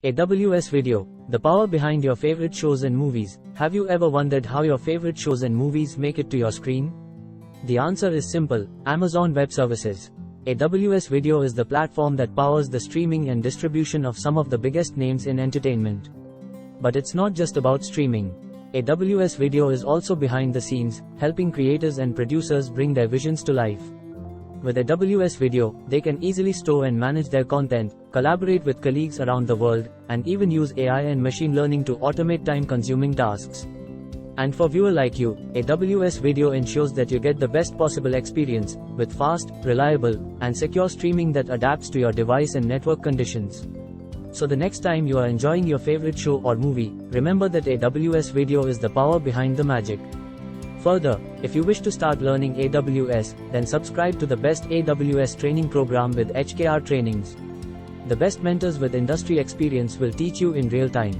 AWS Video, the power behind your favorite shows and movies. Have you ever wondered how your favorite shows and movies make it to your screen? The answer is simple: Amazon Web Services. AWS Video is the platform that powers the streaming and distribution of some of the biggest names in entertainment. But it's not just about streaming. AWS Video is also behind the scenes, helping creators and producers bring their visions to life. With AWS Video, they can easily store and manage their content, collaborate with colleagues around the world, and even use AI and machine learning to automate time-consuming tasks. And for viewers like you, AWS Video ensures that you get the best possible experience, with fast, reliable, and secure streaming that adapts to your device and network conditions. So the next time you are enjoying your favorite show or movie, remember that AWS Video is the power behind the magic. Further, if you wish to start learning AWS, then subscribe to the best AWS training program with HKR Trainings. The best mentors with industry experience will teach you in real time.